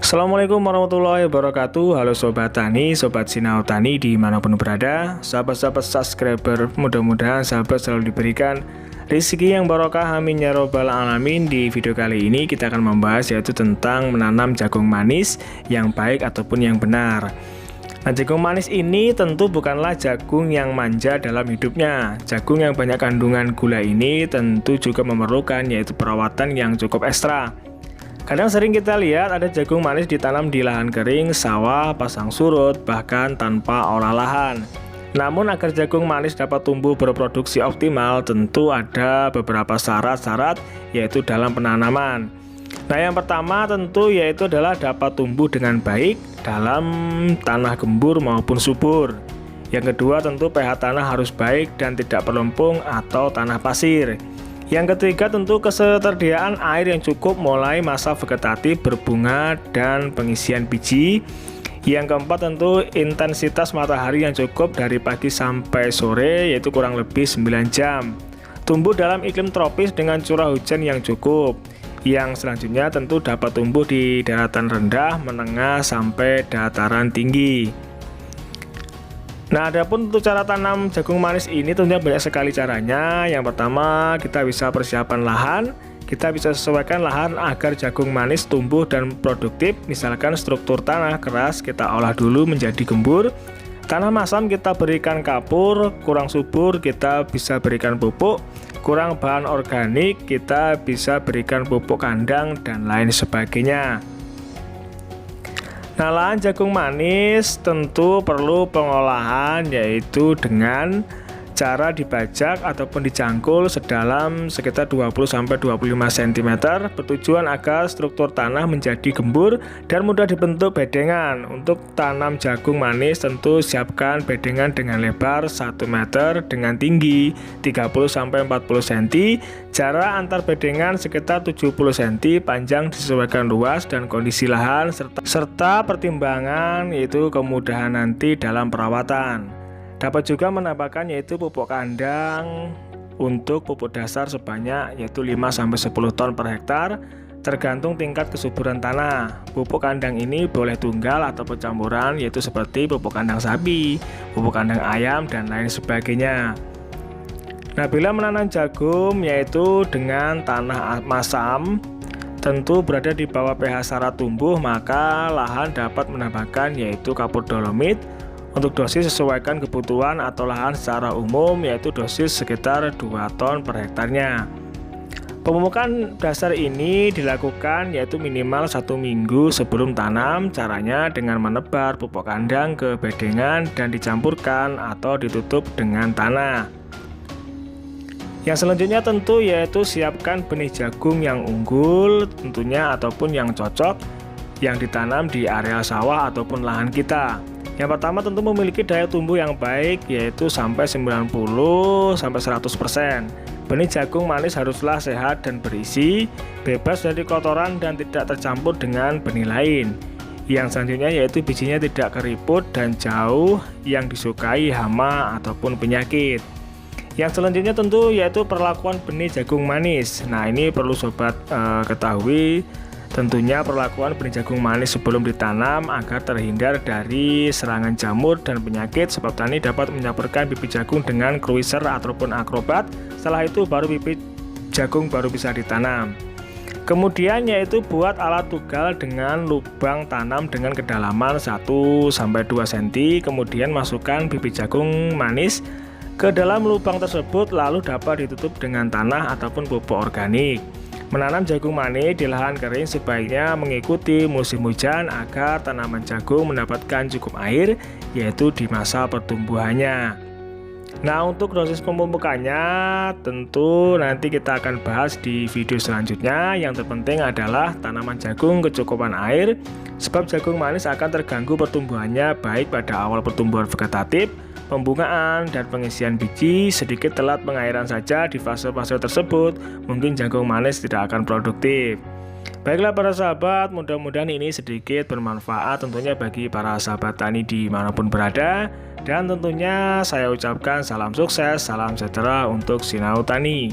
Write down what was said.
Assalamualaikum warahmatullahi wabarakatuh. Halo Sobat Tani, Sobat Sinau Tani dimanapun berada, sahabat-sahabat subscriber, mudah-mudahan sahabat selalu diberikan rezeki yang barokah, amin ya robbal alamin. Di video kali ini kita akan membahas yaitu tentang menanam jagung manis yang baik ataupun yang benar. Nah, jagung manis ini tentu bukanlah jagung yang manja dalam hidupnya. Jagung yang banyak kandungan gula ini tentu juga memerlukan yaitu perawatan yang cukup ekstra. Kadang sering kita lihat ada jagung manis ditanam di lahan kering, sawah, pasang surut, bahkan tanpa olah lahan. Namun agar jagung manis dapat tumbuh berproduksi optimal, tentu ada beberapa syarat-syarat yaitu dalam penanaman. Nah, yang pertama tentu yaitu adalah dapat tumbuh dengan baik dalam tanah gembur maupun subur. Yang kedua tentu pH tanah harus baik dan tidak berlempung atau tanah pasir. Yang ketiga tentu ketersediaan air yang cukup mulai masa vegetatif berbunga dan pengisian biji. Yang keempat tentu intensitas matahari yang cukup dari pagi sampai sore yaitu kurang lebih 9 jam. Tumbuh dalam iklim tropis dengan curah hujan yang cukup. Yang selanjutnya tentu dapat tumbuh di daratan rendah, menengah sampai dataran tinggi. Nah, adapun untuk cara tanam jagung manis ini tentunya banyak sekali caranya. Yang pertama, kita bisa persiapan lahan. Kita bisa sesuaikan lahan agar jagung manis tumbuh dan produktif. Misalkan struktur tanah keras kita olah dulu menjadi gembur. Tanah masam kita berikan kapur, kurang subur kita bisa berikan pupuk, kurang bahan organik kita bisa berikan pupuk kandang dan lain sebagainya. Nah, lahan jagung manis tentu perlu pengolahan yaitu dengan cara dibajak ataupun dicangkul sedalam sekitar 20-25 cm, bertujuan agar struktur tanah menjadi gembur dan mudah dibentuk bedengan. Untuk tanam jagung manis tentu siapkan bedengan dengan lebar 1 meter dengan tinggi 30-40 cm, jarak antar bedengan sekitar 70 cm, panjang disesuaikan luas dan kondisi lahan serta pertimbangan yaitu kemudahan nanti dalam perawatan. Dapat juga menambahkan yaitu pupuk kandang untuk pupuk dasar sebanyak yaitu 5-10 ton per hektar tergantung tingkat kesuburan tanah. Pupuk kandang ini boleh tunggal atau campuran yaitu seperti pupuk kandang sapi, pupuk kandang ayam dan lain sebagainya. Nah, bila menanam jagung yaitu dengan tanah masam tentu berada di bawah pH syarat tumbuh, maka lahan dapat menambahkan yaitu kapur dolomit. Untuk dosis sesuaikan kebutuhan atau lahan secara umum yaitu dosis sekitar 2 ton per hektarnya. Pemupukan dasar ini dilakukan yaitu minimal 1 minggu sebelum tanam. Caranya dengan menebar pupuk kandang ke bedengan dan dicampurkan atau ditutup dengan tanah. Yang selanjutnya tentu yaitu siapkan benih jagung yang unggul tentunya ataupun yang cocok yang ditanam di area sawah ataupun lahan kita. Yang pertama tentu memiliki daya tumbuh yang baik yaitu sampai 90-100%. Benih jagung manis haruslah sehat dan berisi, bebas dari kotoran dan tidak tercampur dengan benih lain. Yang selanjutnya yaitu bijinya tidak keriput dan jauh yang disukai hama ataupun penyakit. Yang selanjutnya tentu yaitu perlakuan benih jagung manis. Nah, ini perlu sobat ketahui. Tentunya perlakuan benih jagung manis sebelum ditanam agar terhindar dari serangan jamur dan penyakit, sebab tani dapat mencampurkan bibit jagung dengan cruiser ataupun akrobat. Setelah itu baru bibit jagung baru bisa ditanam. Kemudian yaitu buat alat tugal dengan lubang tanam dengan kedalaman 1-2 cm. Kemudian masukkan bibit jagung manis ke dalam lubang tersebut lalu dapat ditutup dengan tanah ataupun pupuk organik. Menanam jagung manis di lahan kering sebaiknya mengikuti musim hujan agar tanaman jagung mendapatkan cukup air yaitu di masa pertumbuhannya. Nah, untuk dosis pemupukannya tentu nanti kita akan bahas di video selanjutnya. Yang terpenting adalah tanaman jagung kecukupan air, sebab jagung manis akan terganggu pertumbuhannya baik pada awal pertumbuhan vegetatif, pembungaan, dan pengisian biji. Sedikit telat pengairan saja di fase-fase tersebut, mungkin jagung manis tidak akan produktif. Baiklah para sahabat, mudah-mudahan ini sedikit bermanfaat tentunya bagi para sahabat tani dimanapun berada. Dan tentunya saya ucapkan salam sukses, salam sejahtera untuk Sinau Tani.